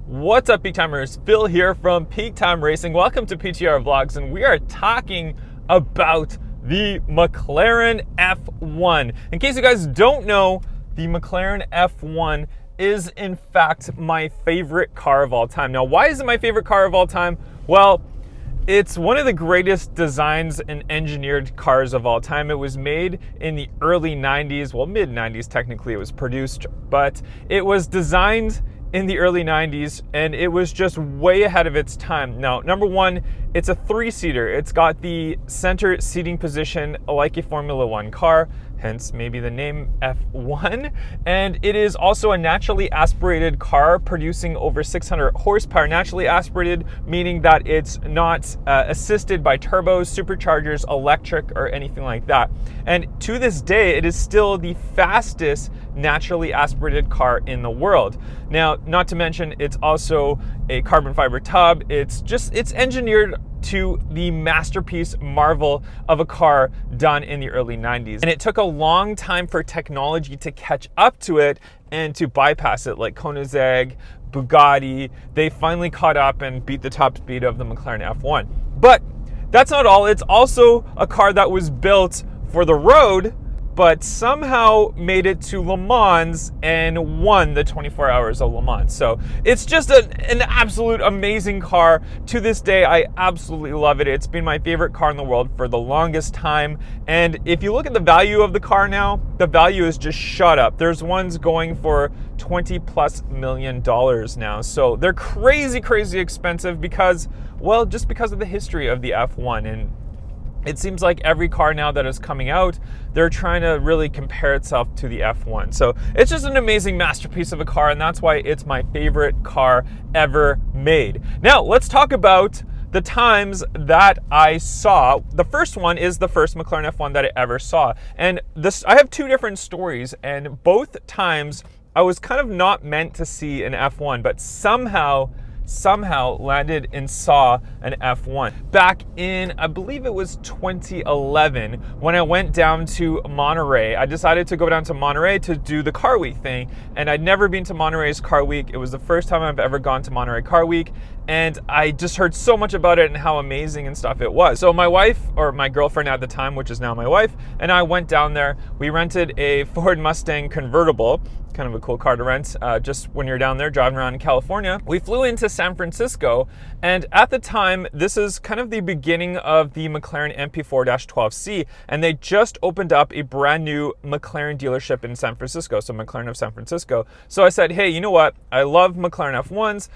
What's up, Peak Timers? Phil here from Peak Time Racing. Welcome to PTR Vlogs, and we are talking about the McLaren F1. In case you guys don't know, the McLaren F1 is in fact my favorite car of all time. Now, why is it my favorite car of all time? Well, it's one of the greatest designs and engineered cars of all time. It was made in the early 90s, well, mid 90s technically it was produced, but it was designed in the early 90s, and it was just way ahead of its time. Now, number one, it's a three-seater. It's got the center seating position like a Formula One car, hence maybe the name F1. And it is also a naturally aspirated car producing over 600 horsepower. Naturally aspirated, meaning that it's not assisted by turbos, superchargers, electric, or anything like that. And to this day, it is still the fastest naturally aspirated car in the world. Now, not to mention, it's also a carbon fiber tub. It's engineered to the masterpiece marvel of a car done in the early 90s. And it took a long time for technology to catch up to it and to bypass it, like Koenigsegg, Bugatti. They finally caught up and beat the top speed of the McLaren F1. But that's not all. It's also a car that was built for the road, but somehow made it to Le Mans and won the 24 Hours of Le Mans. So it's just an absolute amazing car. To this day, I absolutely love it. It's been my favorite car in the world for the longest time. And if you look at the value of the car now, the value is just shot up. There's ones going for $20+ million now. So they're crazy, crazy expensive because, well, just because of the history of the F1. And it seems like every car now that is coming out, they're trying to really compare itself to the F1. So it's just an amazing masterpiece of a car, and that's why it's my favorite car ever made. Now, let's talk about the times that I saw. The first one is the first McLaren F1 that I ever saw. And I have two different stories, and both times I was kind of not meant to see an F1, but somehow landed and saw an F1. Back in, I believe it was 2011, when I went down to Monterey. I decided to go down to Monterey to do the Car Week thing, and I'd never been to Monterey's Car Week. It was the first time I've ever gone to Monterey Car Week, and I just heard so much about it and how amazing and stuff it was. So my wife, or my girlfriend at the time, which is now my wife, and I went down there. We rented a Ford Mustang convertible, kind of a cool car to rent, just when you're down there driving around in California. We flew into San Francisco, and at the time, this is kind of the beginning of the McLaren MP4-12C, and they just opened up a brand new McLaren dealership in San Francisco, so McLaren of San Francisco. So I said, hey, you know what? I love McLaren F1s.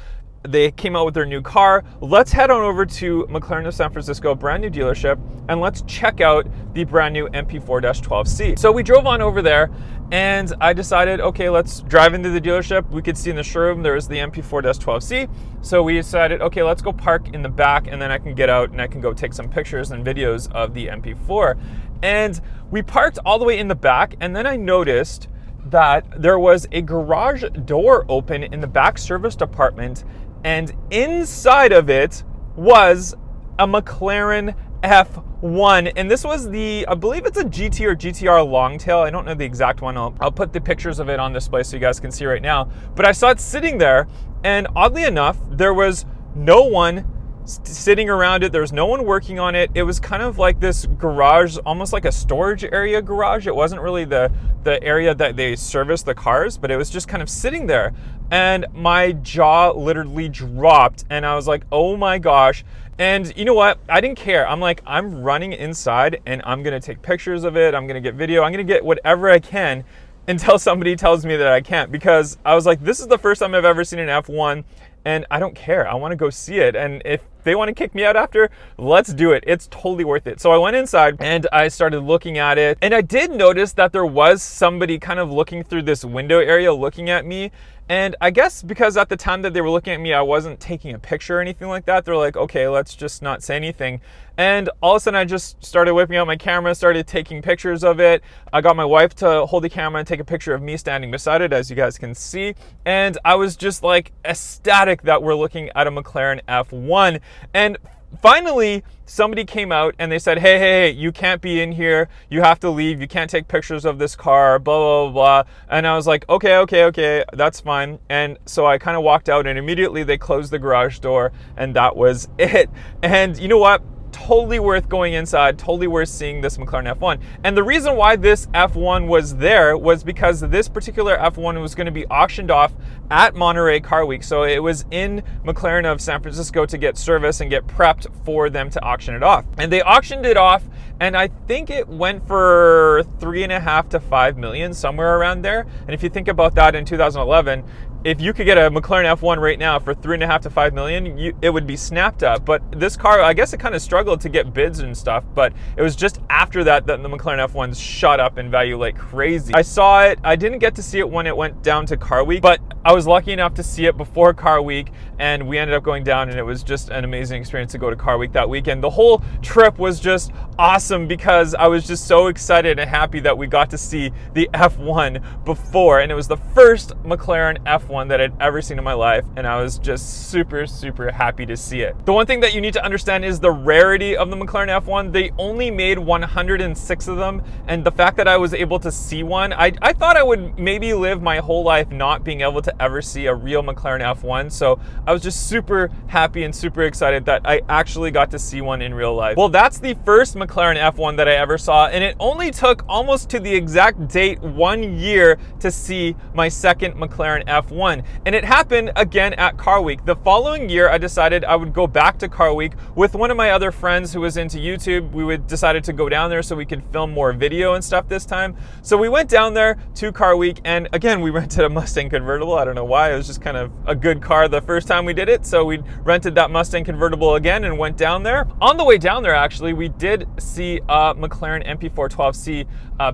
They came out with their new car. Let's head on over to McLaren of San Francisco, brand new dealership, and let's check out the brand new MP4-12C. So we drove on over there, and I decided, okay, let's drive into the dealership. We could see in the showroom there was the MP4-12C. So we decided, okay, let's go park in the back, and then I can get out and I can go take some pictures and videos of the MP4. And we parked all the way in the back, and then I noticed that there was a garage door open in the back service department, and inside of it was a McLaren F1. And this was I believe it's a GT or GTR Longtail. I don't know the exact one. I'll put the pictures of it on display so you guys can see right now. But I saw it sitting there, and oddly enough, there was no one sitting around it. There was no one working on it. It was kind of like this garage, almost like a storage area garage. It wasn't really the area that they service the cars, but it was just kind of sitting there. And my jaw literally dropped, and I was like, oh my gosh. And you know what? I didn't care. I'm like, I'm running inside, and I'm gonna take pictures of it. I'm gonna get video. I'm gonna get whatever I can until somebody tells me that I can't, because I was like, this is the first time I've ever seen an F1, and I don't care. I want to go see it. And if they want to kick me out after, let's do it. It's totally worth it. So I went inside and I started looking at it. And I did notice that there was somebody kind of looking through this window area looking at me. And I guess because at the time that they were looking at me, I wasn't taking a picture or anything like that. They're like, okay, let's just not say anything. And all of a sudden I just started whipping out my camera, started taking pictures of it. I got my wife to hold the camera and take a picture of me standing beside it, as you guys can see. And I was just like ecstatic that we're looking at a McLaren F1. And finally, somebody came out and they said, hey, you can't be in here. You have to leave. You can't take pictures of this car, blah, blah, blah. And I was like, okay, that's fine. And so I kind of walked out, and immediately they closed the garage door, and that was it. And you know what? Totally worth going inside, totally worth seeing this McLaren F1. And the reason why this F1 was there was because this particular F1 was going to be auctioned off at Monterey Car Week. So it was in McLaren of San Francisco to get service and get prepped for them to auction it off. And they auctioned it off, and I think it went for 3.5 to 5 million, somewhere around there. And if you think about that, in 2011, if you could get a McLaren F1 right now for 3.5 to 5 million, it would be snapped up. But this car, I guess it kind of struggled to get bids and stuff, but it was just after that the McLaren F1s shot up in value like crazy. I saw it. I didn't get to see it when it went down to Car Week, but I was lucky enough to see it before Car Week, and we ended up going down, and it was just an amazing experience to go to Car Week that weekend. The whole trip was just awesome because I was just so excited and happy that we got to see the F1 before, and it was the first McLaren F1 that I'd ever seen in my life, and I was just super happy to see it. The one thing that you need to understand is the rarity of the McLaren F1. They only made 106 of them, and the fact that I was able to see one, I thought I would maybe live my whole life not being able to ever see a real McLaren F1, so I was just super happy and super excited that I actually got to see one in real life. Well, that's the first McLaren F1 that I ever saw, and it only took almost to the exact date 1 year to see my second McLaren F1. And it happened again at Car Week. The following year, I decided I would go back to Car Week with one of my other friends who was into YouTube. We decided to go down there so we could film more video and stuff this time. So we went down there to Car Week, and again, we rented a Mustang convertible. I don't know why. It was just kind of a good car the first time we did it. So we rented that Mustang convertible again and went down there. On the way down there, actually, we did see a McLaren MP4 12C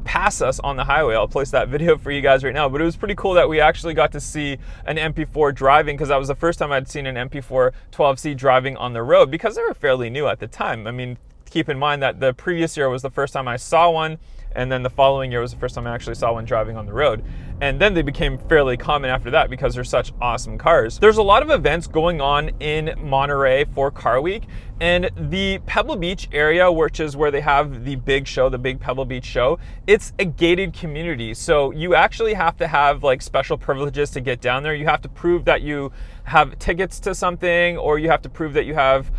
pass us on the highway. I'll place that video for you guys right now, but it was pretty cool that we actually got to see an MP4 driving, because that was the first time I'd seen an MP4 12C driving on the road, because they were fairly new at the time. I mean, keep in mind that the previous year was the first time I saw one, and then the following year was the first time I actually saw one driving on the road. And then they became fairly common after that because they're such awesome cars. There's a lot of events going on in Monterey for Car Week, and the Pebble Beach area, which is where they have the big show, the big Pebble Beach show, it's a gated community. So you actually have to have like special privileges to get down there. You have to prove that you have tickets to something, or you have to prove that you have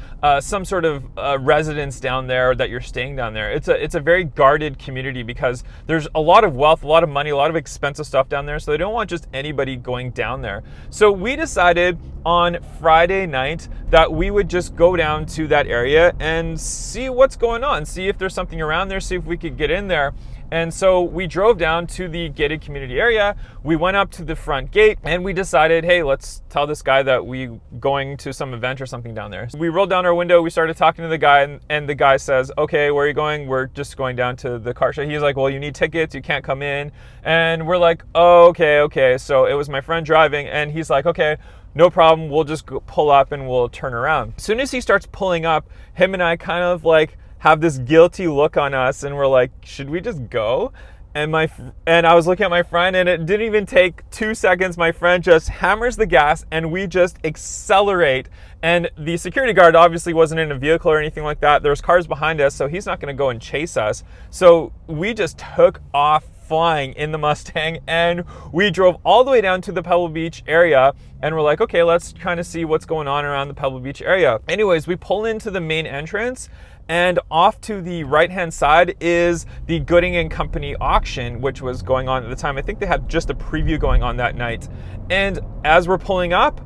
some sort of residence down there, or that you're staying down there. It's a very guarded community because there's a lot of wealth, a lot of money, a lot of expensive stuff down there, so they don't want just anybody going down there. So we decided on Friday night that we would just go down to that area and see what's going on, see if there's something around there, see if we could get in there. And so we drove down to the gated community area. We went up to the front gate and we decided, hey, let's tell this guy that we going to some event or something down there. So we rolled down our window, we started talking to the guy, and the guy says, okay, where are you going? We're just going down to the car show. He's like, well, you need tickets, you can't come in. And we're like, oh, okay. So it was my friend driving, and he's like, okay, no problem, we'll just go pull up and we'll turn around. As soon as he starts pulling up, him and I kind of like have this guilty look on us, and we're like, should we just go? And I was looking at my friend, and it didn't even take 2 seconds. My friend just hammers the gas, and we just accelerate. And the security guard obviously wasn't in a vehicle or anything like that. There's cars behind us, so he's not going to go and chase us. So we just took off flying in the Mustang, and we drove all the way down to the Pebble Beach area, and we're like, okay, let's kind of see what's going on around the Pebble Beach area. Anyways, we pull into the main entrance, and off to the right-hand side is the Gooding & Company auction, which was going on at the time. I think they had just a preview going on that night. And as we're pulling up,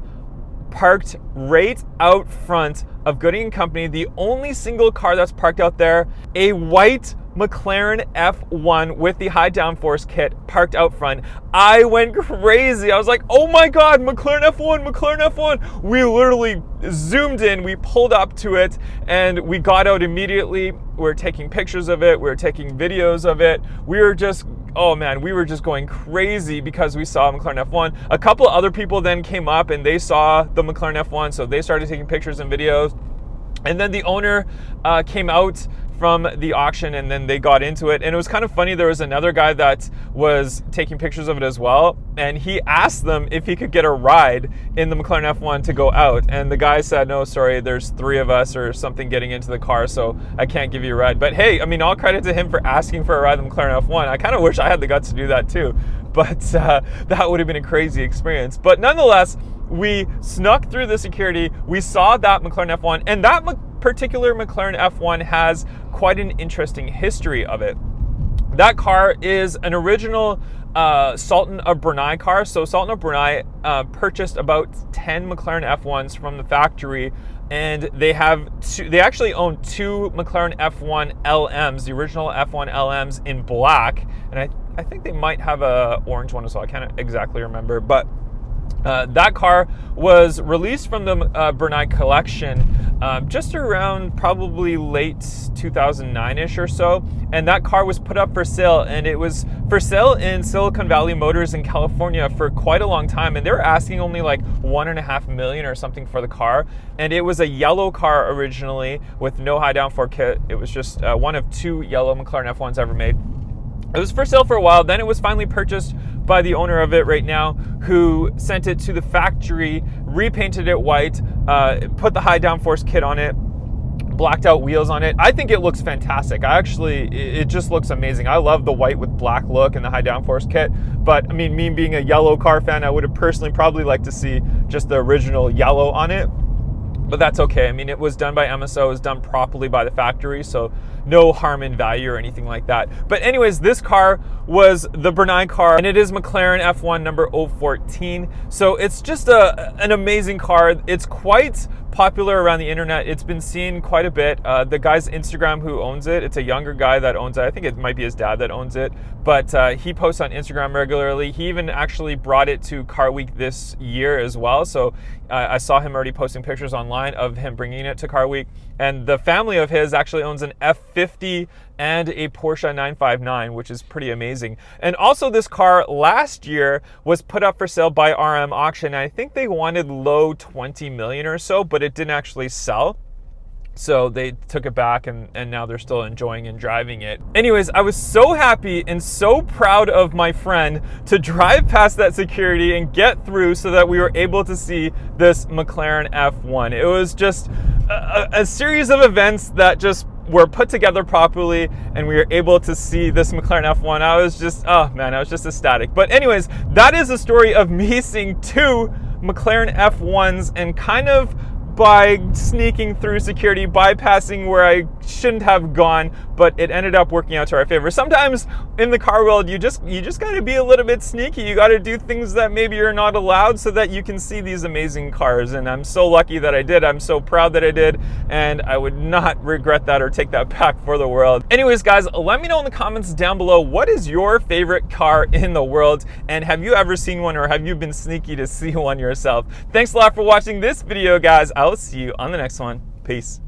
parked right out front of Gooding & Company, the only single car that's parked out there, a white McLaren F1 with the high downforce kit parked out front. I went crazy. I was like, oh my God, McLaren F1, McLaren F1. We literally zoomed in, we pulled up to it, and we got out immediately. We were taking pictures of it, we were taking videos of it. We were just, oh man, we were just going crazy because we saw McLaren F1. A couple of other people then came up and they saw the McLaren F1, so they started taking pictures and videos. And then the owner came out from the auction, and then they got into it. And it was kind of funny. There was another guy that was taking pictures of it as well, and he asked them if he could get a ride in the McLaren F1 to go out. And the guy said, no, sorry, there's 3 of us or something getting into the car, so I can't give you a ride. But hey, I mean, all credit to him for asking for a ride in the McLaren F1. I kind of wish I had the guts to do that too, but that would have been a crazy experience. But nonetheless, we snuck through the security. We saw that McLaren F1, and that particular McLaren F1 has quite an interesting history of it. That car is an original Sultan of Brunei car. So Sultan of Brunei purchased about 10 McLaren F1s from the factory, and they actually own 2 McLaren F1 LMs, the original F1 LMs in black, and I think they might have a orange one as well. I can't exactly remember, but that car was released from the Brunei collection just around probably late 2009-ish or so, and that car was put up for sale, and it was for sale in Silicon Valley Motors in California for quite a long time, and they were asking only like $1.5 million or something for the car, and it was a yellow car originally with no high downforce kit. It was just one of 2 yellow McLaren F1s ever made. It was for sale for a while, then it was finally purchased by the owner of it right now, who sent it to the factory, repainted it white, put the high downforce kit on it, blacked out wheels on it. I think it looks fantastic. It just looks amazing. I love the white with black look and the high downforce kit, but I mean, me being a yellow car fan, I would have personally probably liked to see just the original yellow on it. But that's okay. I mean, it was done by MSO, it was done properly by the factory, so no harm in value or anything like that. But anyways, this car was the Brunei car, and it is McLaren F1 number 014. So it's just an amazing car. It's quite popular around the internet. It's been seen quite a bit. The guy's Instagram who owns it, it's a younger guy that owns it. I think it might be his dad that owns it, but he posts on Instagram regularly. He even actually brought it to Car Week this year as well. So I saw him already posting pictures online of him bringing it to Car Week. And the family of his actually owns an F50 and a Porsche 959, which is pretty amazing. And also this car last year was put up for sale by RM Auction. I think they wanted low 20 million or so, but it didn't actually sell. So they took it back, and now they're still enjoying and driving it. Anyways, I was so happy and so proud of my friend to drive past that security and get through so that we were able to see this McLaren F1. It was just a series of events that just were put together properly, and we were able to see this McLaren F1. I was just, oh man, I was just ecstatic. But anyways, that is the story of me seeing 2 McLaren F1s and kind of by sneaking through security, bypassing where I shouldn't have gone, but it ended up working out to our favor. Sometimes in the car world, you just got to be a little bit sneaky. You got to do things that maybe you're not allowed so that you can see these amazing cars. And I'm so lucky that I did. I'm so proud that I did, and I would not regret that or take that back for the world. Anyways, guys, let me know in the comments down below, what is your favorite car in the world, and have you ever seen one, or have you been sneaky to see one yourself? Thanks a lot for watching this video, guys. I'll see you on the next one. Peace.